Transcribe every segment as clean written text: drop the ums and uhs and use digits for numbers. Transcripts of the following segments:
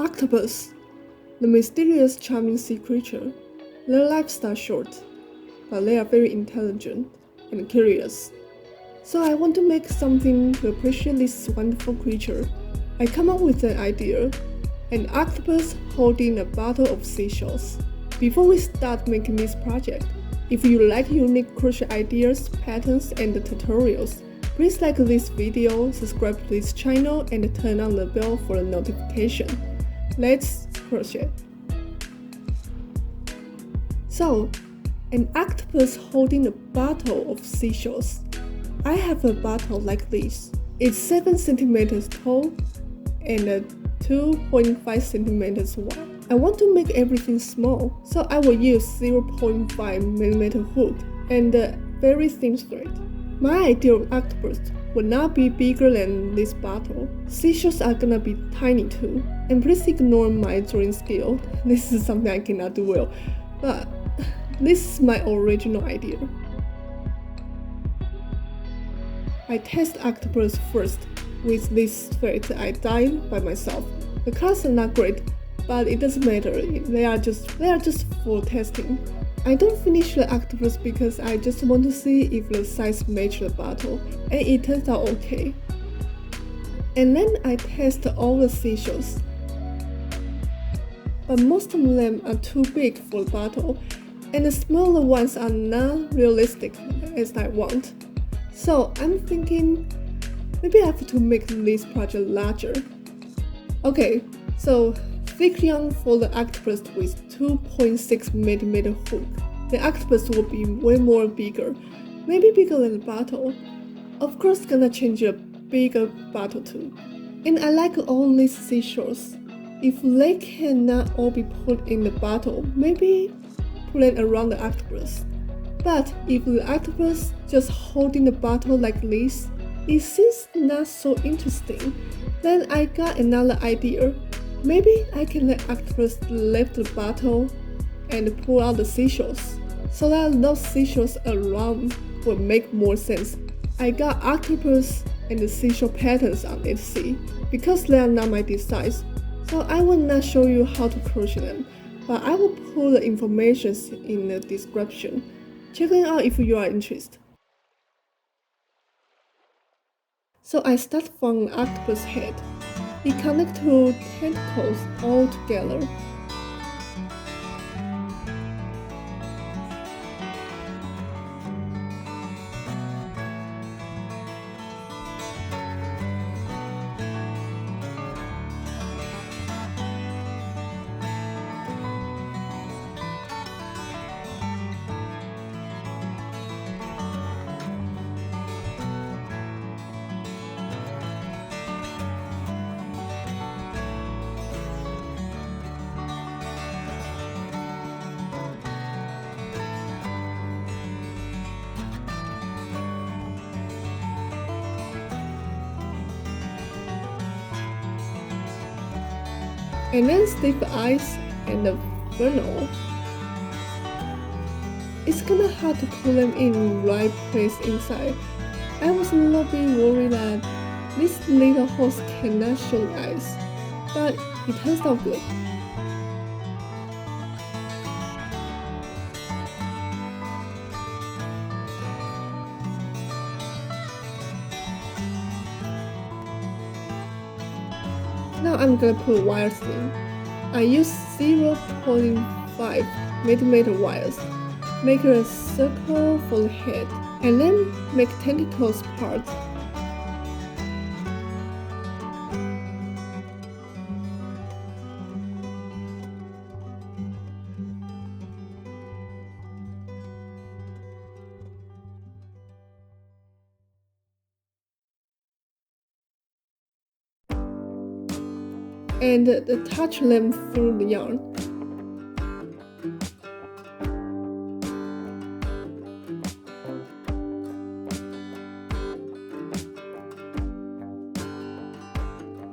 Octopus, the mysterious charming sea creature. Their lives are short, but they are very intelligent and curious. So I want to make something to appreciate this wonderful creature. I come up with an idea, an octopus holding a bottle of seashells. Before we start making this project, if you like unique crochet ideas, patterns, and tutorials, please like this video, subscribe to this channel, and turn on the bell for the notification. Let's crochet. So, an octopus holding a bottle of seashells. I have a bottle like this. It's 7 centimeters tall and 2.5 centimeters wide. I want to make everything small, so I will use 0.5 millimeter hook and a very thin thread. My ideal octopus will not be bigger than this bottle. Seashells are gonna be tiny too. And please ignore my drawing skill. This is something I cannot do well, but this is my original idea. I test octopus first with this thread I dyed by myself. The colors are not great, but it doesn't matter. They are just for testing. I don't finish the octopus because I just want to see if the size matches the bottle, and it turns out okay. And then I test all the seashells, but most of them are too big for the bottle, and the smaller ones are not realistic as I want. So I'm thinking maybe I have to make this project larger. Okay, so thick yarn for the octopus with 2.6 millimeter hook. The octopus will be way more bigger, maybe bigger than the bottle. Of course, gonna change a bigger bottle too. And I like all these seashells. If they cannot all be put in the bottle, maybe put it around the octopus. But if the octopus just holding the bottle like this, it seems not so interesting. Then I got another idea. Maybe I can let octopus lift the bottle and pull out the seashells, so that those seashells around will make more sense. I got octopus and the seashell patterns on Etsy because they are not my designs, so I will not show you how to crochet them, but I will put the information in the description. Check them out if you are interested. So I start from the octopus head. It connects to tentacles all together. And then stiff eyes and the funnel. It's kinda hard to put them in right place inside. I was a little bit worried that this little holes cannot show the eyes, but it turns out good. Now I'm gonna put wires in. I use 0.5 millimeter wires. Make a circle for the head, and then make tentacles parts. And attach them through the yarn.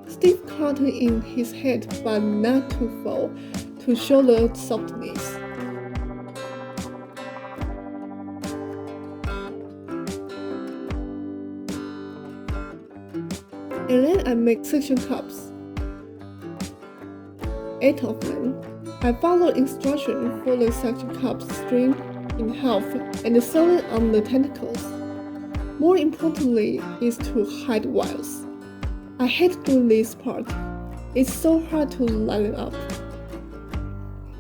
Stiff cotton in his head, but not too full, to show the softness. And then I make section cups. 8 of them. I followed instructions for the suction cup string in half and sew it on the tentacles. More importantly is to hide wires. I hate doing this part. It's so hard to line it up.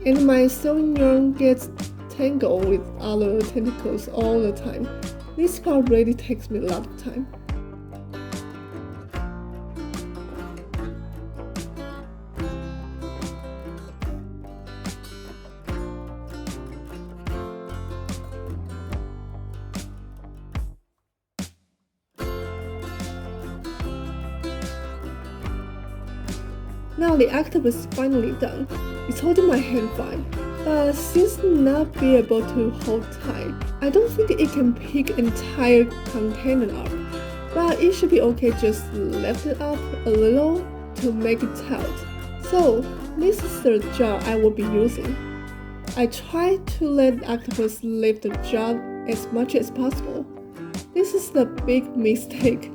And my sewing yarn gets tangled with other tentacles all the time. This part really takes me a lot of time. Now the octopus is finally done. It's holding my hand fine, but since not be able to hold tight, I don't think it can pick entire container up. But it should be okay, just lift it up a little to make it tight. So this is the jar I will be using. I try to let the octopus lift the jar as much as possible. This is the big mistake,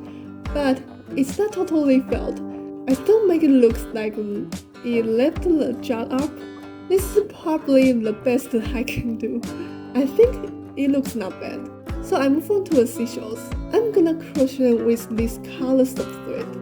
but it's not totally failed. I still make it look like it lifted the jar up. This is probably the best I can do. I think it looks not bad. So I move on to the seashells. I'm gonna crochet with these colors of thread.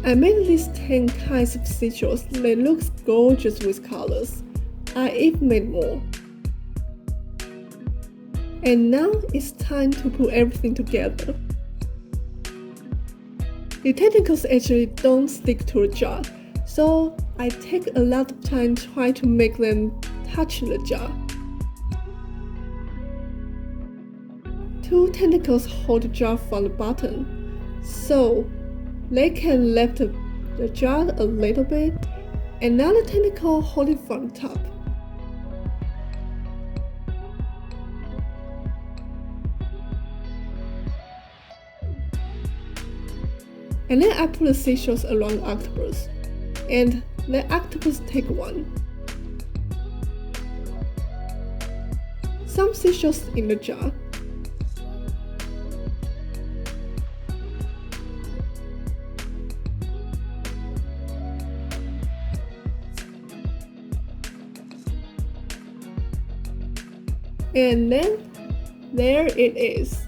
I made these 10 kinds of seashells. They look gorgeous with colors. I even made more. And now it's time to put everything together. The tentacles actually don't stick to the jar, so I take a lot of time trying to make them touch the jar. 2 tentacles hold the jar from the bottom, so they can lift the jar a little bit. Another tentacle hold it from the top. And then I put the seashells around the octopus, and the octopus take one. Some seashells in the jar. And then there it is.